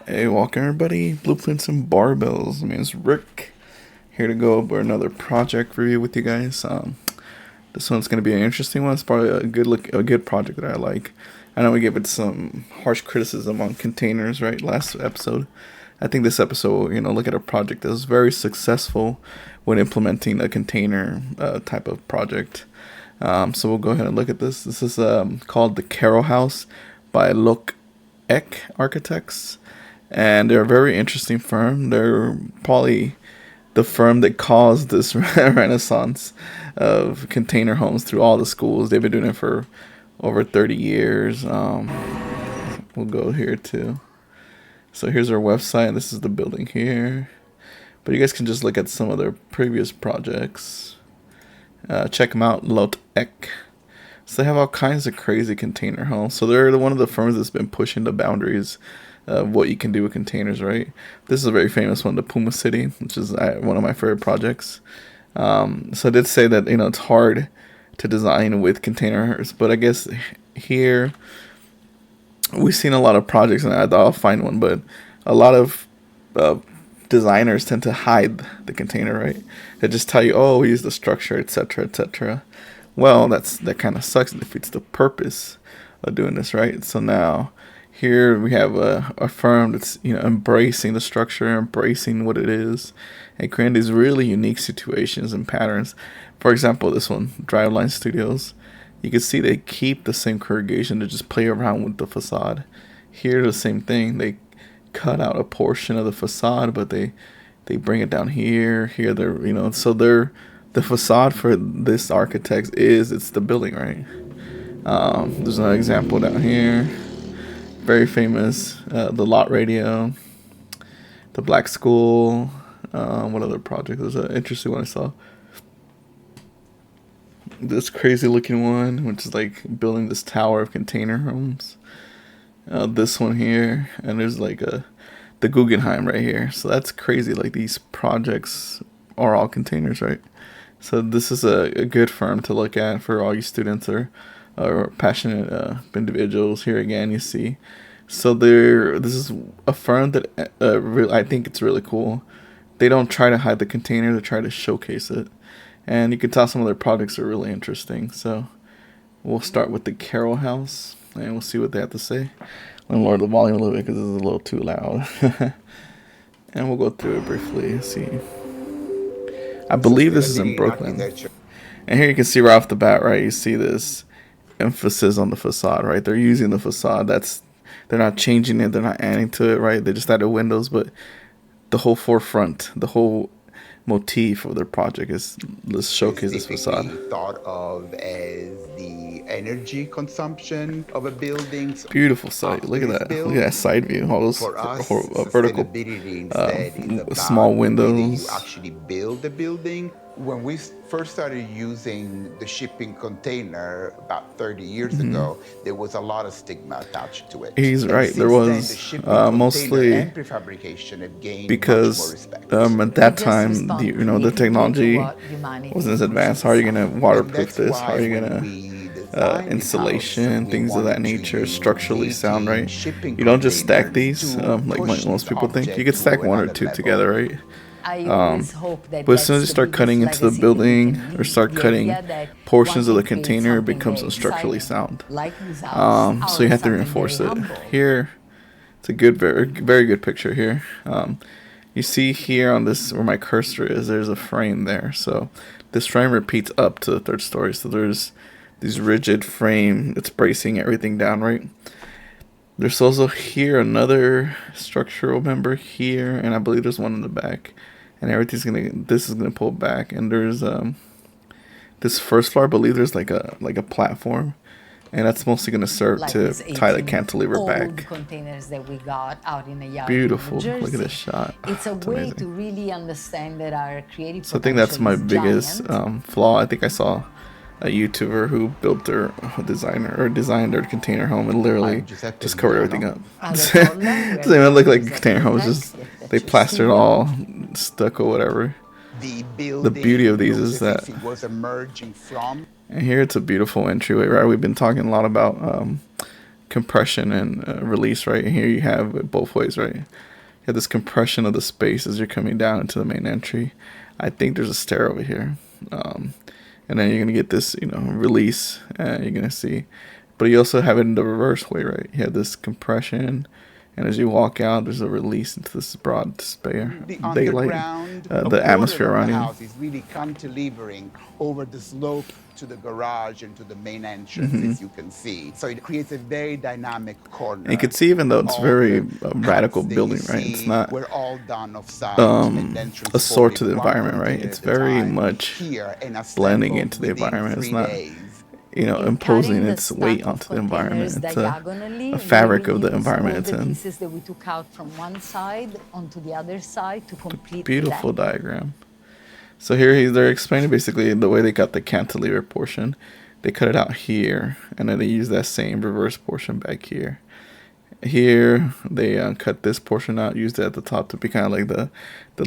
Hey, welcome everybody. Blueprints and Barbells. My name is Rick. Here to go over another project review with you guys. This one's going to be an interesting one. It's probably a good project that I like. I know we gave it some harsh criticism on containers, right? Last episode. I think this episode, look at a project that was very successful when implementing a container type of project. So we'll go ahead and look at this. This is called the Carroll House by 𝗧𝗨𝗥𝗓𝗡𝗢𝗧. And they're a very interesting firm. They're probably the firm that caused this renaissance of container homes through all the schools. They've been doing it for over 30 years. We'll go here too. So here's our website. This is the building here. But you guys can just look at some of their previous projects. Check them out, 𝗧𝗨𝗥𝗓𝗡𝗢𝗧. So they have all kinds of crazy container homes. So they're one of the firms that's been pushing the boundaries of what you can do with containers, right? This is a very famous one, the Puma City, which is one of my favorite projects. So I did say that, it's hard to design with containers, but I guess here we've seen a lot of projects, and I thought I'll find one, but a lot of designers tend to hide the container, right? They just tell you, oh, we use the structure, etc., etc. Well, that kind of sucks. It defeats the purpose of doing this, right? So now here we have a firm that's embracing the structure, embracing what it is, and creating these really unique situations and patterns. For example, this one, Driveline Studios. You can see they keep the same corrugation to just play around with the facade. Here, the same thing. They cut out a portion of the facade, but they bring it down here. Here, so the facade for this architect it's the building, right? There's another example down here. Very famous, the Lot Radio, the Black School. What other project? There's an interesting one I saw. This crazy looking one, which is like building this tower of container homes. This one here, and there's like the Guggenheim right here. So that's crazy. Like these projects are all containers, right? So this is a good firm to look at for all you students or passionate individuals. Here again, you see. So this is a firm that I think it's really cool. They don't try to hide the container; they try to showcase it, and you can tell some of their projects are really interesting. So we'll start with the Carroll House, and we'll see what they have to say. I'm gonna lower the volume a little bit because this is a little too loud, and we'll go through it briefly. Let's see. I believe this is in Brooklyn, and here you can see right off the bat, right? You see this emphasis on the facade, right? They're using the facade. They're not changing it. They're not adding to it, right? They just added windows, but the whole forefront, the whole motif of their project is let's showcase this facade. Thought of as the energy consumption of a building. Beautiful site. Look at that. Look at that side view. All those vertical, small windows. You actually build the building. When we first started using the shipping container about 30 years ago, there was a lot of stigma attached to it. He's right. There was mostly because at that time, the technology wasn't as advanced. How are you going to waterproof this? How are you going to insulation, things of that nature, structurally sound, right? You don't just stack these like most people think. You could stack one or two together, right? But as soon as you start cutting into the building or start cutting portions of the container, it becomes unstructurally sound. So you have to reinforce it. Here, it's a very good picture here. You see here on this where my cursor is, there's a frame there. So this frame repeats up to the third story. So there's these rigid frame that's bracing everything down, right? There's also here another structural member here, and I believe there's one in the back. And this is gonna pull back, and there's this first floor, I believe there's like a platform, and that's mostly gonna serve to tie the cantilever back. Containers that we got out in the yard. Beautiful. Look at this shot. It's a way to really understand that our creative. So I think that's my biggest flaw. I think I saw a YouTuber who built designed their container home and literally just covered everything up. Doesn't even look like a container home. It's just they plastered all stucco whatever. The beauty of these is that, and here it's a beautiful entryway, right? We've been talking a lot about compression and release, right? And here you have it both ways, right? You have this compression of the space as you're coming down into the main entry. I think there's a stair over here. And then you're going to get this, release, and you're going to see. But you also have it in the reverse way, right? You have this compression, and as you walk out, there's a release into this broad daylight, the atmosphere around the you. house is really cantilevering over the slope to the garage and to the main entrance, as you can see. So it creates a very dynamic corner. And you can see, even though it's All very the radical cuts that building, you right? see It's not were all done off-site, and then a sort to the transported environment, right? 100 It's at a very time much here and blending assembled into the within environment. It's 3 not, days. imposing Carrying its the weight stack of onto the environment. containers It's diagonally, a fabric we of the reuse environment all it's the in. pieces that we took out from one side onto the other side to complete Beautiful the deck. diagram. So here they're explaining basically the way they got the cantilever portion. They cut it out here, and then they use that same reverse portion back here. Here they cut this portion out, used it at the top to be kind of like the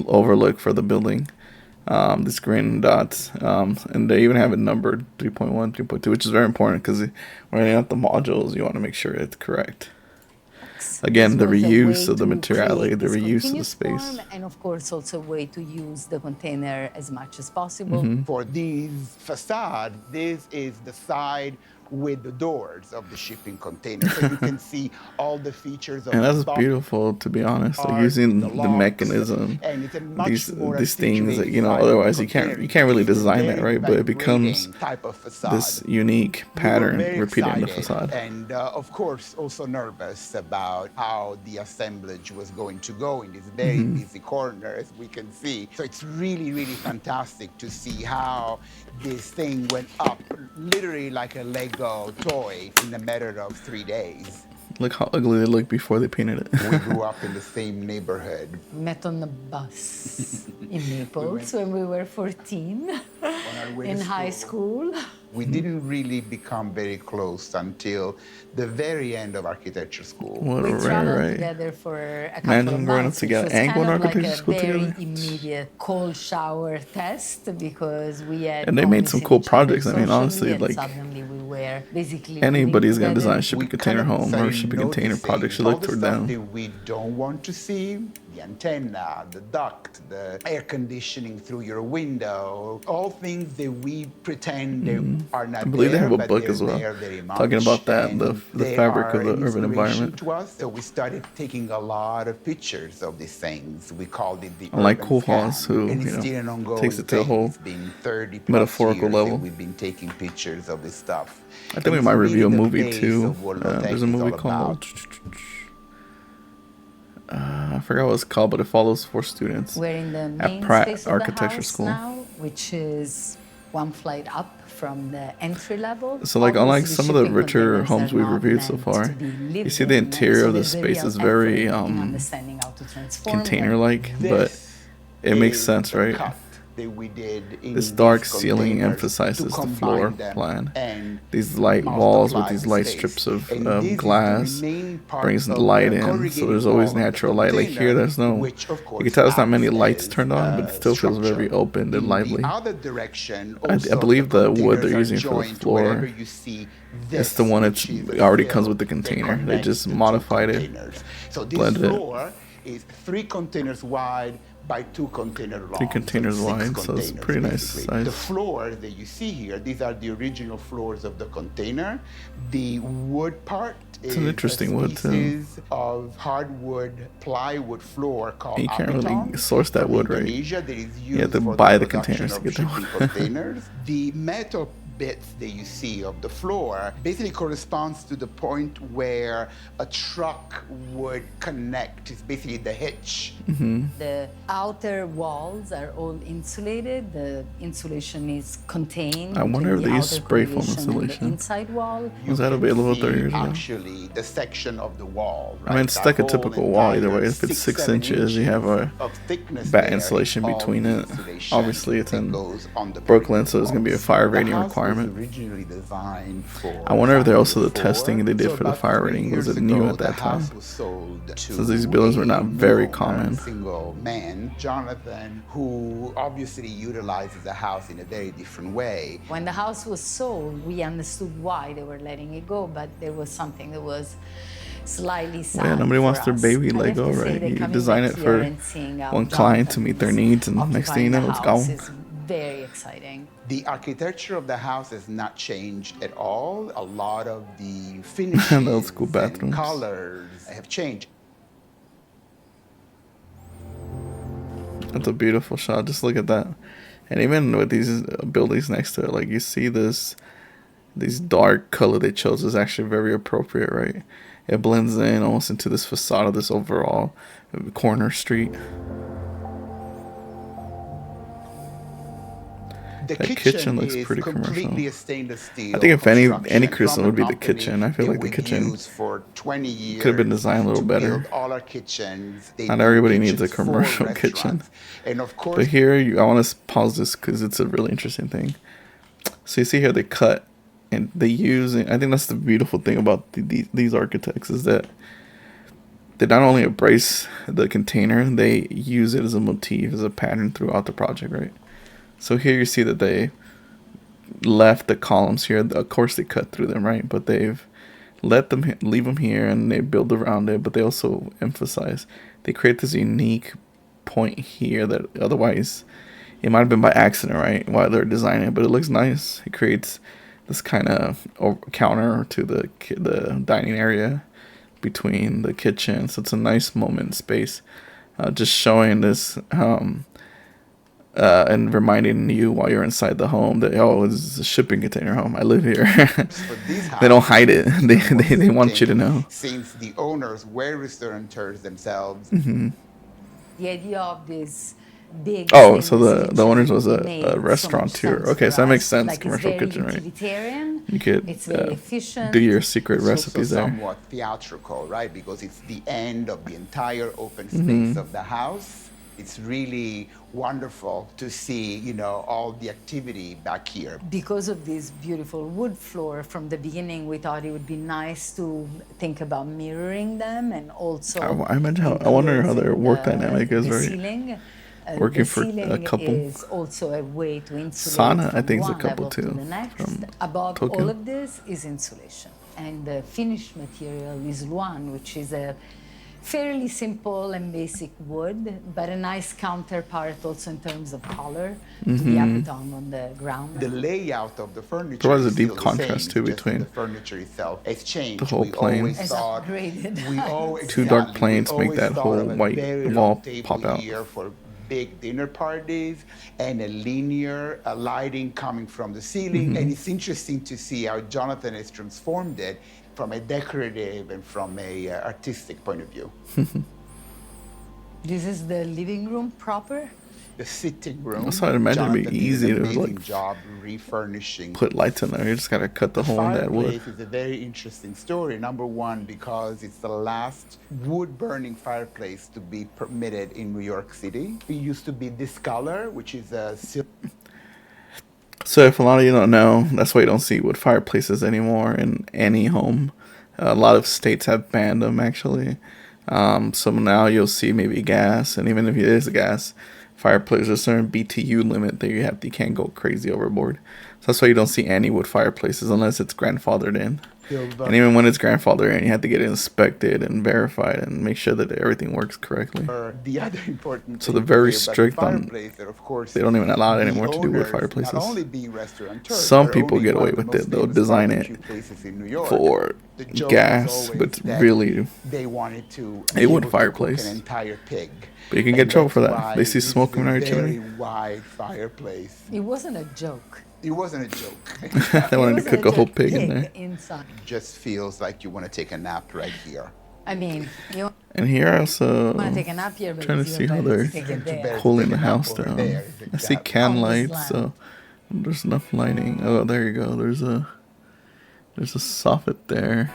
overlook for the building. These green dots, and they even have it numbered 3.1, 3.2, which is very important because when you have the modules, you want to make sure it's correct. Again, the This was a reuse way of the to materiality, create the this reuse of the continuous space. form, and of course also a way to use the container as much as possible. For this facade, this is the side with the doors of the shipping container. So you can see all the features of And the that's top beautiful, to be honest. Like art, using the the locks, mechanism, and it's a much these more things that accentuated side of the otherwise you container. can't really It's a design that, very right? But it becomes vibrating type of facade. this unique We were pattern very repeated in the excited facade. And of course, also nervous about how the assemblage was going to go in this very busy corner, as we can see. So it's really, really fantastic to see how this thing went up, literally like a Lego toy, in a matter of 3 days. Look how ugly they looked before they painted it. We grew up in the same neighborhood. Met on the bus in Naples when we were 14 On our way to in high school. We didn't really become very close until the very end of architecture school. What We a traveled rare, right? together for a couple Imagine of growing up months, which together was and kind going to of like architecture a school very together. immediate cold shower test because we had And they made only some seen cool each other projects. I mean, socially, honestly, and like, suddenly we were basically anybody's living gonna design a together. shipping We container kind of home or started shipping container noticing project should all look the toward stuff them. that we don't want to see, the antenna, the duct, the air conditioning through your window, all things that we pretend they are not I believe they there, have a but book they're as well, there very much, talking about that, and the they fabric of are the an urban inspiration environment. to us. So we started taking a lot of pictures of these things. We called it the Unlike urban Koolhaas, scan, who, and it's still an ongoing takes it to a thing. whole It's been 30 plus metaphorical years level. that we've been taking pictures of this stuff. I think we It's might really review a the movie base too. of what Lotec There's a is movie all called, about. I forgot what it's called, but it follows 4 students We're in the at main Pratt space of Architecture the house School. now, which is one flight up from the entry level. So, like, unlike Obviously, some of the shipping richer containers homes are we've not reviewed so meant far, to be you lived see the in, interior so of the there's a space real is very effort in understanding how to transform them. container-like, but This it makes is sense, the right? cut that we did in This these dark ceiling containers emphasizes to the floor combine them plan. and These light walls with multiply these the light space. strips of And this is the glass main part brings the of light the in, so corrugated there's always wall of the natural light. Like here, container, there's no, which, of you course, can tell there's not many acts lights as, turned on, but it still feels very structure. open and In lively. the other direction, I also, believe the wood containers they're are using for the joined to floor wherever you see It's this, the one which that's is the already fill comes with the that container. They connects just the two modified it, containers. So this blended it. floor is 3 containers wide by 2 containers long. 3 containers so 6 wide, so it's containers, pretty nice basically. size. The floors that you see here, these are the original floors of the container. The wood part It's is an interesting a wood, too. species of hardwood plywood floor called And you can't really apiton source that from wood, right? Indonesia that is You have used to for buy the production containers to of get that shipping wood. containers. The metal bits that you see of the floor basically corresponds to the point where a truck would connect. It's basically the hitch. The outer walls are all insulated. The insulation is contained. I wonder in if the they use outer spray foam correlation and insulation. The inside wall. You Was that can available see 30 years ago? Actually, the section of the wall. I mean, right? it's That like a whole typical wall either way. entire If it's 6 7 inches, you have a of bat thickness there insulation is all between the it. insulation Obviously, it's that in goes on the Brooklyn, perimeter so there's going to be a walls. fire The rating house was environment. Originally designed for I wonder if they're also the family of testing four. they did So for the about fire 3 rating. Was years it new ago, at that the house time? was sold to Since these buildings were not a very new owner, common. single man, Jonathan, who obviously utilizes the house in a very different way. When the house was sold, we understood why they were letting it go, but there was something that was slightly sad. Well, yeah, nobody for wants their us. baby I let have go, to say right? that You coming design back it here for and seeing how one client to Jonathan meet their is needs, and next thing you occupying know, the it's house gone. is very exciting. The architecture of the house has not changed at all. A lot of the finishes Those school and bathrooms. colors have changed. That's a beautiful shot. Just look at that. And even with these buildings next to it, like you see these dark color they chose is actually very appropriate, right? It blends in almost into this facade of this overall corner street. The That kitchen kitchen looks is pretty completely commercial. a stainless steel. I think if any construction criticism from a would be the company kitchen. I feel that like the we've kitchen used for 20 years could have been designed a little to better. build all our kitchens. They Not build everybody needs a kitchens for commercial kitchen. restaurants. And of course, But here, I want to pause this because it's a really interesting thing. So you see here they cut and they use, I think that's the beautiful thing about these architects is that they not only embrace the container, they use it as a motif, as a pattern throughout the project, right? So here you see that they left the columns here. Of course they cut through them, right? But they've leave them here and they build around it, but they also emphasize, they create this unique point here that otherwise it might have been by accident, right, while they're designing it, but it looks nice. It creates this kind of counter to the dining area between the kitchen, so it's a nice moment space, just showing this and reminding you while you're inside the home that, oh, this is a shipping container home, I live here. They don't hide it. They want you to know. Since the owners were restaurateurs themselves. The idea of this big Oh, so stainless the owners kitchen was a made so much restaurateur. sense Okay, for so that makes us. sense. Like, Commercial it's very kitchen, right? utilitarian. You could It's very efficient. do your secret It's also recipes there. somewhat theatrical, right? Because it's the end of the entire open space Mm-hmm. of the house. It's really wonderful to see, you know, all the activity back here. Because of this beautiful wood floor, from the beginning, we thought it would be nice to think about mirroring them and also. I imagine I wonder how their work dynamic is, the right? Ceiling. Working The for a ceiling couple. is also a way to insulate Sana, I from think, is a one couple level to too, the next. from Above Tokyo. all of this is insulation, and the finished material is 𝗏𝗏, which is a fairly simple and basic wood, but a nice counterpart also in terms of color to the 𝗏𝗏 on the ground. The layout of the furniture Provides a is deep still the contrast, same, too, just between the furniture itself has changed. the whole We plane. always It's thought- upgraded. we always- Two dark exactly. planes We make always that thought whole of a white very wall long table pop out. here for big dinner parties and a linear lighting coming from the ceiling. And it's interesting to see how Jonathan has transformed it from a decorative and from a artistic point of view. This is the living room proper. The sitting room. That's how I'd imagine it'd be Jonathan did easy an to, amazing like, job refurnishing. Put lights in there. You just gotta cut the hole in that wood. Fireplace is a very interesting story. Number one, because it's the last wood-burning fireplace to be permitted in New York City. It used to be this color, which is a silver. So if a lot of you don't know, that's why you don't see wood fireplaces anymore in any home. A lot of states have banned them, actually. So now you'll see maybe gas, and even if it is a gas fireplace, there's a certain BTU limit that you can't go crazy overboard. So that's why you don't see any wood fireplaces unless it's grandfathered in. And even when it's grandfathered in, you have to get it inspected and verified and make sure that everything works correctly. The other important So thing they're very to say about strict the on- fireplace that, of course, They don't even allow it the anymore to do wood owners, fireplaces. Not only being restaurateurs, Some but people owning get one away of the with most it. They'll famous design barbecue it places in New York. for The joke was gas, always but that really they wanted to a be wood able to fireplace. cook an entire pig. But you can get in trouble for that. They see smoke coming out of your Very chimney. wide fireplace. It wasn't a joke. It wasn't a joke. They wanted to It wasn't cook a whole joke. pig in there. Inside. Just feels like you want to take a nap right here. I mean, you And here I also want to take a nap here, but trying to it's see even how better they're to take it there. cooling Take the a nap house over down. there. I see Exactly. can On this lights, land. so there's enough lighting. Oh, there you go. There's a soffit there.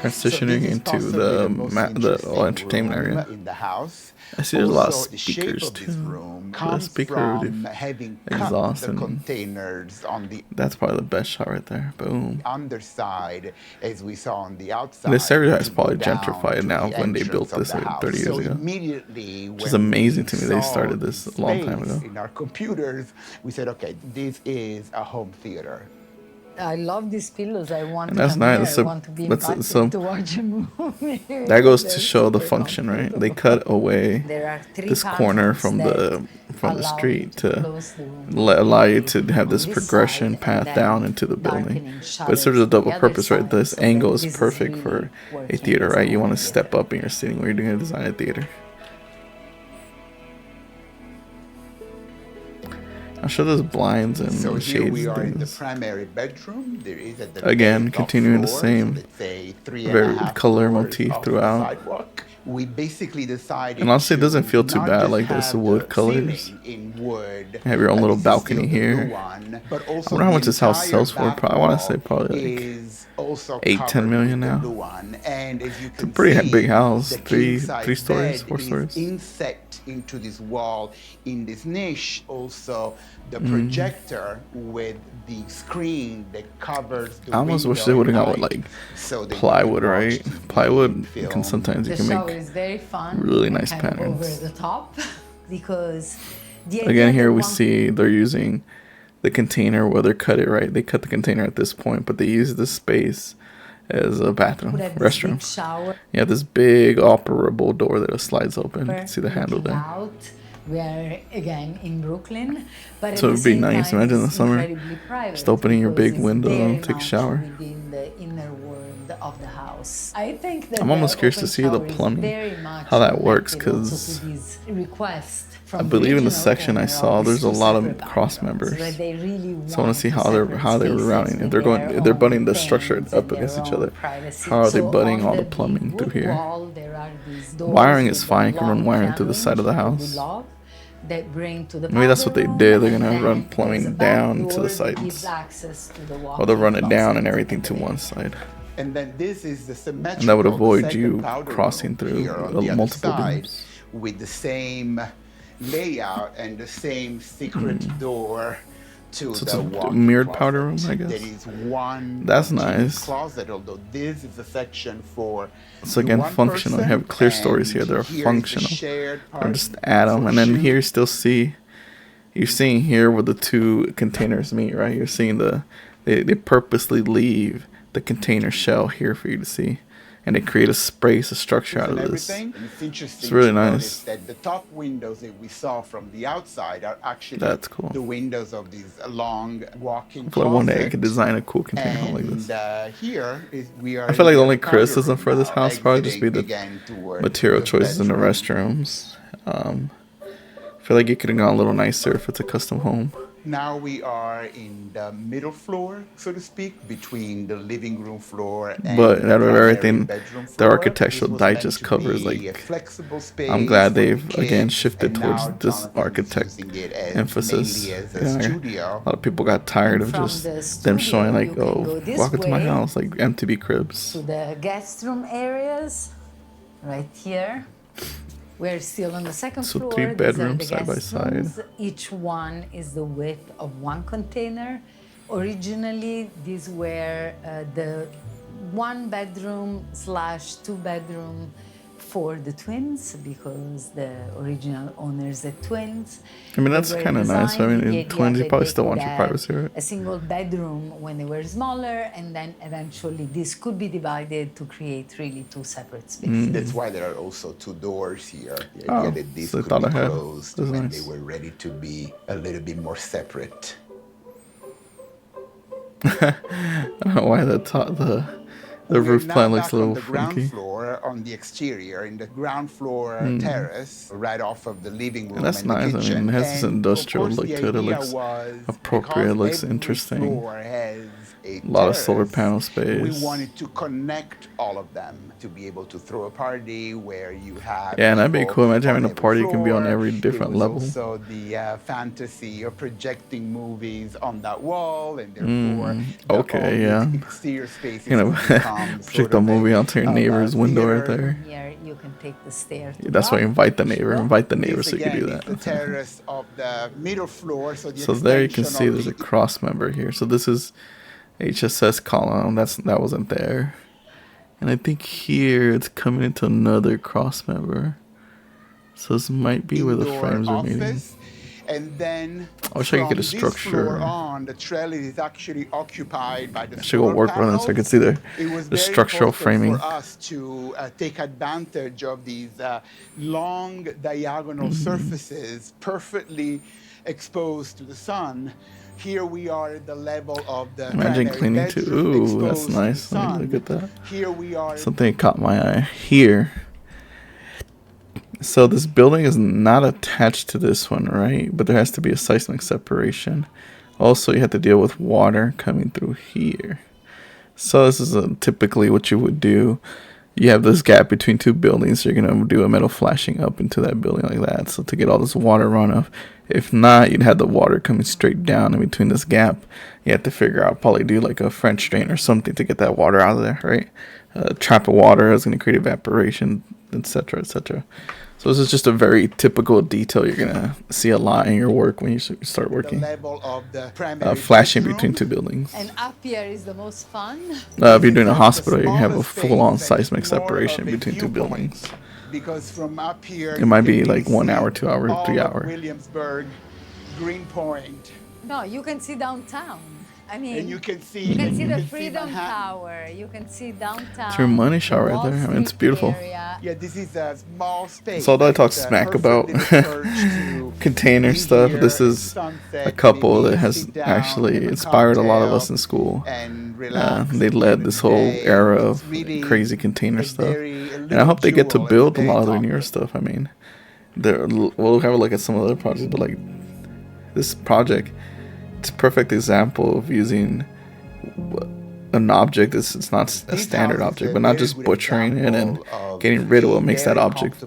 Transitioning into the entertainment area. In the house. I see there's a lot of Also, the shape speakers of this too. room The comes speaker from having cut exhaust the and containers on the that's probably the best shot right there. Boom. underside, as we saw on the outside. This area is to go probably down gentrified to now the when they entrance built of this the like house. 30 years So ago. immediately, Which is when amazing we to me. They saw started this a long time space ago. in our computers, we said, okay, this is a home theater. I love these pillows. I want And to that's come nice. here. So I want to be that's- invited so to watch a movie. That goes to They're show the super function, right? They comfortable. cut away There are three this corner panels from the allow street you to close the room allow you to completely have on this this progression side, path and down then into the building. darkening But it shutters serves a on the double other purpose, right? side, This so angle that is this perfect really for a working theater, as right? a You want to home step theater. up in your seating where you're doing a design a theater. I'll show those blinds and So here shades we and are in the things. primary bedroom. There is at the Again, very top continuing the floor, same so let's say very 3.5 color floors motif off the throughout. sidewalk. We basically decided And honestly, it doesn't feel too not bad, just like this have wood the colors. ceiling in wood. You have your own little This is still balcony the here. blue one, but I also wonder how the much this house entire sells for. back Probably, I want to wall say probably like is also 8-10 covered million with the now. blue one. And as you can a pretty see, big house. the Three king-size stories, bed 4 is stories. inset into this wall in this niche. Also, the projector with the screen that covers the I almost wish window they would have at gone with night like so that you plywood, can watch right? TV Plywood and can film. sometimes you The can shower make is very fun. really and nice kind of over patterns. the top because the idea Again, here that we one see they're using the container where they cut it, right? They cut the container at this point, but they use this space as a bathroom, could have this big restroom. shower You have this big operable door that slides open. You can see the handle looking there. out. We are again in Brooklyn, but So at it'd the be same nice. time, Imagine in the it's summer, incredibly private just opening your because big it's window, very take a much shower. within the inner world of the house. I think that I'm almost the curious to open see the shower is plumbing, very much how that works, connected also 'cause to these requests I from believe in the original section I owner saw, of there's these a two lot of separate cross bathrooms, members. where they really So I want to see wanted how they're separate routing. spaces If with they're going, their if they're butting own the structure things up and their against each own other, privacy. how are they So butting on all the the big plumbing through wood here? wall, there are these doors Wiring with is the fine. You can run long wiring through the candles side of the that we house. love, that bring to the Maybe that's what they powder did. room, They're and gonna then run there's a plumbing back down to door the that gives sides, access to the or they'll run it walk-in down and closet everything at to the one back. side. And then this is the symmetrical, And that would the avoid second you powder crossing room through here on the other multiple side, rooms. with the same layout and the same secret door to So it's the a walk-in mirrored closet. powder room, I guess. There is one That's continuous nice. closet, although this is a section for So the again, one functional. You person, have clear stories here. and They're here is the functional. shared Or part just add them, for and then shoes. here you still see. You're seeing here where the two containers meet, right? You're seeing they purposely leave the container shell here for you to see, and they create a space, a structure out and of this. everything. And it's interesting It's really to nice. notice that the top windows that we saw from the outside are actually That's cool. the windows of these long walk-in I feel like one day I closet. could design a cool container home like this. And here is we are. I feel like in the only powder criticism room for this now, house probably just be exiting the again toward material the choices in the bedroom. restrooms. I feel like it could have gone a little nicer if it's a custom home. Now we are in the middle floor, so to speak, between the living room floor and But the out of primary everything, bedroom the floor. Architectural This was meant Digest to covers, be a like, flexible space I'm glad for the they've again kids, shifted and towards now this Jonathan is architect using it as emphasis. mainly as a Yeah, studio. a lot of people got tired of From just the them studio, showing like, you can oh, go this walk into my way house, like MTV Cribs. to the guest room areas, right here. We're still on the second So floor. 3 These are bedrooms the side by guest side. rooms. Each one is the width of one container. Originally, these were the 1-bedroom/2-bedroom for the twins, because the original owners are twins. I mean, They that's were kind of nice. I designed mean, with the in idea twins, you that probably they still could want your have privacy, right? a single bedroom when they were smaller, and then eventually this could be divided to create really 2 separate spaces. That's why there are also 2 doors here. The Oh, idea that these so they could thought be ahead. closed That's when nice. they were ready to be a little bit more separate. I don't know why the roof We're plan now looks back a little on the ground funky. floor, on the exterior, in the ground floor terrace, right off of the living room And that's the nice. I mean, kitchen. it has this And, of industrial course, look the to it. It idea looks was, appropriate, it because looks every interesting. floor has a A lot of solar terrace, panel we space. wanted to connect all of them to be able to throw a party where you have Yeah, and that'd be people cool. Imagine having on a every party you can be on floor. every different There level. was also the fantasy of projecting movies on that wall, and therefore Okay, all yeah. these exterior spaces You know, would become Project the movie onto your neighbor's window right there. Here you can take the stair to That's why you invite the neighbor. Invite the neighbor This so you can do again is the that. terrace of the middle floor. So, So there you can see there's a cross member here. So this is HSS column. That wasn't there. And I think here it's coming into another cross member. So this might be where the frames are meeting. And then I wish I could get a structure. On, the trellis is actually occupied by the I should go work on it so I can see the structural framing. For us to take advantage of these long diagonal surfaces perfectly exposed to the sun. Here we are at the level of the Imagine cleaning too. Ooh, that's nice. Let me look at that. Here we are. Something caught my eye here. So this building is not attached to this one, right? But there has to be a seismic separation. Also, you have to deal with water coming through here. So this is typically what you would do. You have this gap between two buildings, so you're going to do a metal flashing up into that building like that. So to get all this water runoff. If not, you'd have the water coming straight down in between this gap. You have to figure out, probably do like a French drain or something to get that water out of there, right? Trap of water is going to create evaporation, etc., etc. So this is just a very typical detail you're going to see a lot in your work when you start working. The level of the flashing between two buildings. And up here is the most fun. If you're doing a hospital, you have a full-on seismic separation between two buildings. Because from up here, it might be like 1 hour, 2 hours, 3 hours. Williamsburg, Greenpoint. No, you can see downtown. I mean, and you can see the Freedom Tower. You can see downtown. Through money shot right there. I mean, it's beautiful. Yeah, this is a small space. So although I talk smack about container stuff, this is a couple that has actually inspired a lot of us in school. They led this whole era of crazy container stuff. And I hope they get to build a lot of their newer stuff. I mean, we'll have a look at some other projects, but like this project, it's a perfect example of using an object. It's not a standard object, but not just butchering it and getting rid of what makes that object,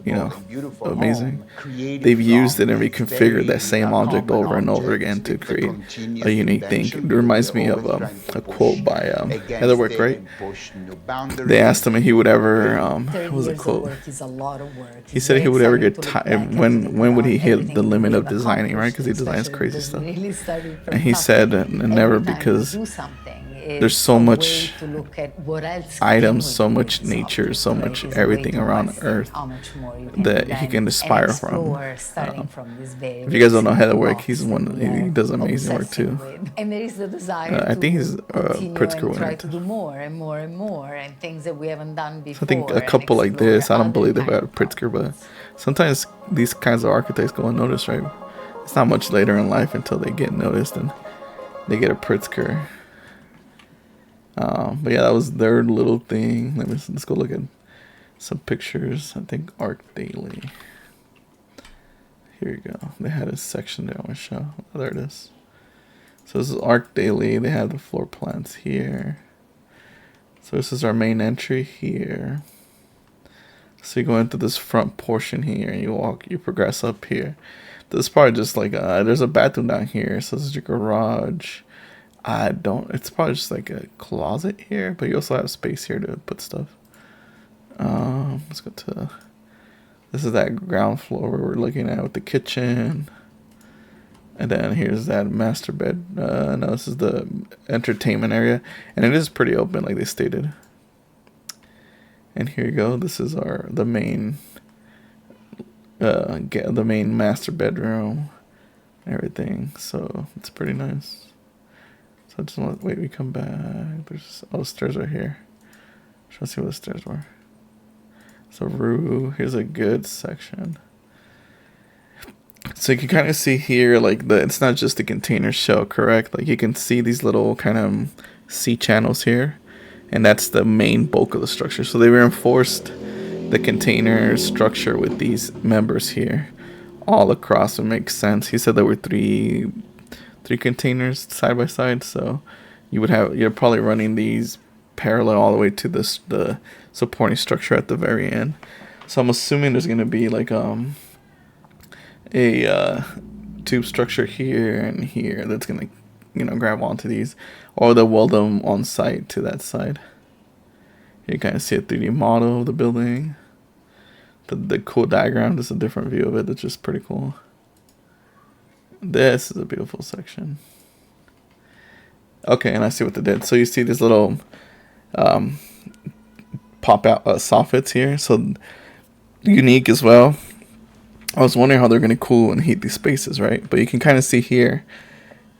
amazing. They've used it and reconfigured that same object over and over again to create a unique thing. It reminds me of a quote by 𝗦𝗢𝗕𝗏, right? They asked him if he would ever, what was the quote? He said he would ever get tired. When would he hit the limit of designing, right? Because he designs crazy stuff. And he said, never, because there's so much items, so much nature, so much everything around Earth that he can aspire from. If you guys don't know 𝗦𝗦𝗏𝗏, he does amazing work too. I think he's Pritzker winner to do more and more and more, and things that we haven't done before. I think a couple like this, I don't believe they've had a Pritzker, but sometimes these kinds of architects go unnoticed, right? It's not much later in life until they get noticed and they get a Pritzker. But yeah, that was their little thing. Let's go look at some pictures. I think Arc Daily. Here you go. They had a section there I want to show. Oh, there it is. So this is Arc Daily. They have the floor plans here. So this is our main entry here. So you go into this front portion here and you progress up here. This is probably just like there's a bathroom down here. So this is your garage. It's probably just like a closet here, but you also have space here to put stuff. Let's go to, this is that ground floor where we're looking at with the kitchen. And then here's that master bed. No, this is the entertainment area. And it is pretty open, like they stated. And here you go. This is the main master bedroom. Everything. So it's pretty nice. So I just want to wait, we come back. There's stairs right here. Trying to see what the stairs were. So here's a good section. So you can kind of see here, like it's not just the container shell, correct? Like you can see these little kind of C channels here, and that's the main bulk of the structure. So they reinforced the container structure with these members here, all across. It makes sense. He said there were three containers side by side, so you're probably running these parallel all the way to the supporting structure at the very end. So I'm assuming there's going to be like a tube structure here and here that's going to grab onto these, or they'll weld them on site to that side. You kind of see a 3D model of the building. The cool diagram, just a different view of it. That's just pretty cool. This is a beautiful section. Okay, and I see what they did. So you see these little pop out soffits here. So unique as well. I was wondering how they're going to cool and heat these spaces, right? But you can kind of see here,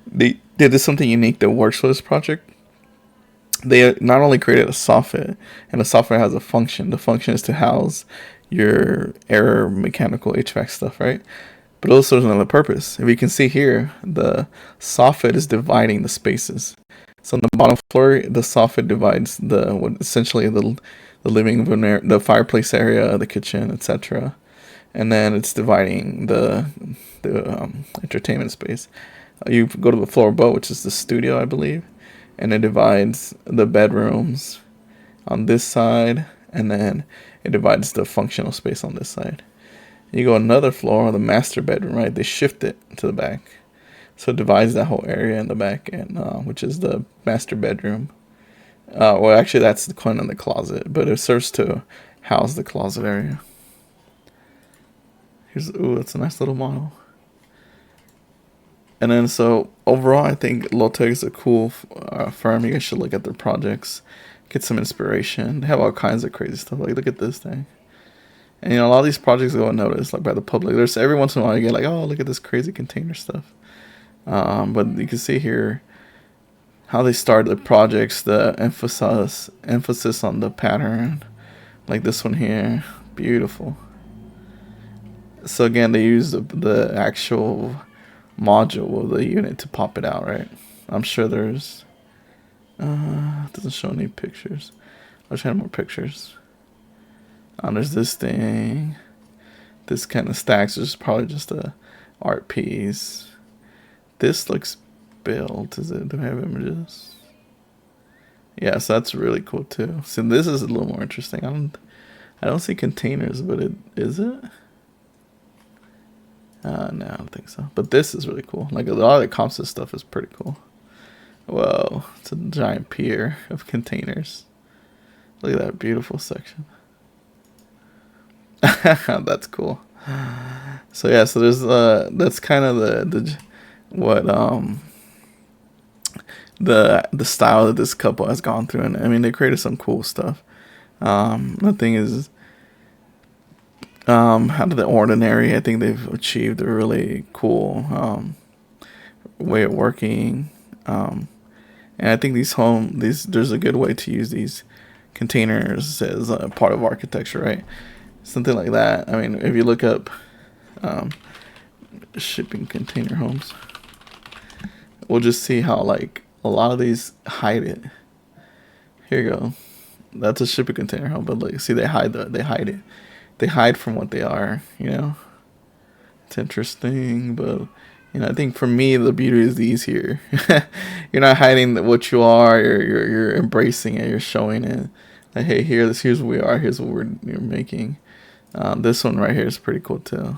they did something unique that works for this project. They not only created a soffit, and the soffit has a function. The function is to house your air mechanical HVAC stuff, right? But also there's another purpose. If you can see here, the soffit is dividing the spaces. So on the bottom floor, the soffit divides essentially the living room, the fireplace area, the kitchen, etc. And then it's dividing the entertainment space. You go to the floor above, which is the studio, I believe, and it divides the bedrooms on this side, and then it divides the functional space on this side. You go another floor, the master bedroom, right? They shift it to the back, so it divides that whole area in the back, and which is the master bedroom. Well, actually, that's the kind of the closet, but it serves to house the closet area. Ooh, that's a nice little model. And then, so overall, I think 𝗦𝗧𝗕𝗦𝗢 is a cool firm. You guys should look at their projects, get some inspiration. They have all kinds of crazy stuff. Like, look at this thing. And, a lot of these projects go unnoticed, like, by the public. There's every once in a while you get like, oh, look at this crazy container stuff. But you can see here how they start the projects, the emphasis on the pattern, like this one here, beautiful. So again, they use the actual module of the unit to pop it out, right? I'm sure there's doesn't show any pictures. I wish I had more pictures. There's this thing. This kind of stacks. This is probably just a art piece. This looks built. Do I have images? Yeah, so that's really cool too. So this is a little more interesting. I don't see containers, but is it? No, I don't think so. But this is really cool. Like, a lot of the composite stuff is pretty cool. Whoa, it's a giant pier of containers. Look at that beautiful section. That's cool. So yeah, so there's that's kind of the style that this couple has gone through, and I mean, they created some cool stuff. The thing is, out of the ordinary, I think they've achieved a really cool way of working, and I think there's a good way to use these containers as a part of architecture, right? Something like that. I mean, if you look up shipping container homes, we'll just see how, like, a lot of these hide it. Here you go. That's a shipping container home, but like, see, they hide it. They hide from what they are, It's interesting, but I think for me, the beauty is these here. You're not hiding what you are. You're embracing it. You're showing it. Like, hey, here's what we are. Here's what you're making. This one right here is pretty cool too.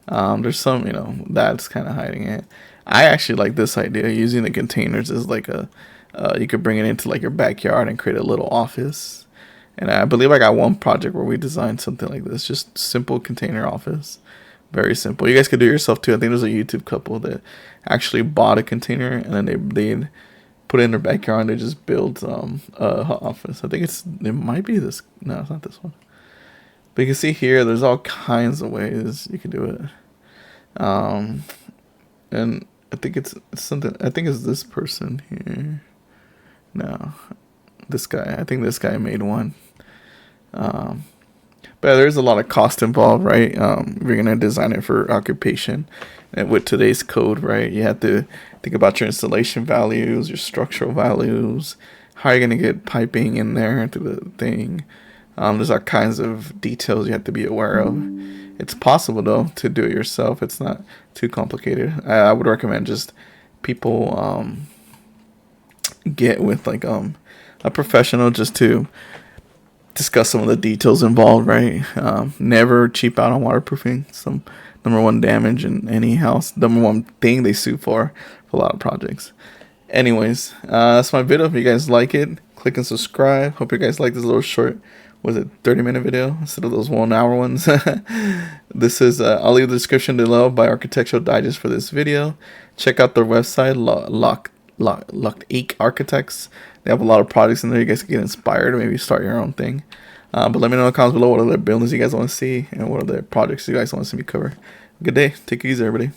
There's some, that's kind of hiding it. I actually like this idea, using the containers as like you could bring it into like your backyard and create a little office. And I believe I got one project where we designed something like this, just simple container office. Very simple. You guys could do it yourself too. I think there's a YouTube couple that actually bought a container and then they put it in their backyard and they just built a office. I think it might be this. No, it's not this one. But you can see here, there's all kinds of ways you can do it. And I think it's something. I think it's this person here. No, this guy. I think this guy made one. But there's a lot of cost involved, right? If you're gonna design it for occupation, and with today's code, right, you have to think about your installation values, your structural values, how you're gonna get piping in there to the thing. There's all kinds of details you have to be aware of. It's possible though to do it yourself. It's not too complicated. I would recommend just people get with like a professional just to discuss some of the details involved, right? Never cheap out on waterproofing. Some number one damage in any house. Number one thing they sue for a lot of projects. Anyways, that's my video. If you guys like it, click click and subscribe. Hope you guys like this little short, was it 30-minute video instead of those 1-hour ones. This is I'll leave the description below by Architectural Digest for this video. Check out their website, 𝗦𝗢𝗥𝗕𝗦𝗖𝗥𝗓𝗍 Architects. They have a lot of products in there. You guys can get inspired, maybe start your own thing. But let me know in the comments below what other buildings you guys want to see and what other projects you guys want to see me cover. Good day. Take it easy, everybody.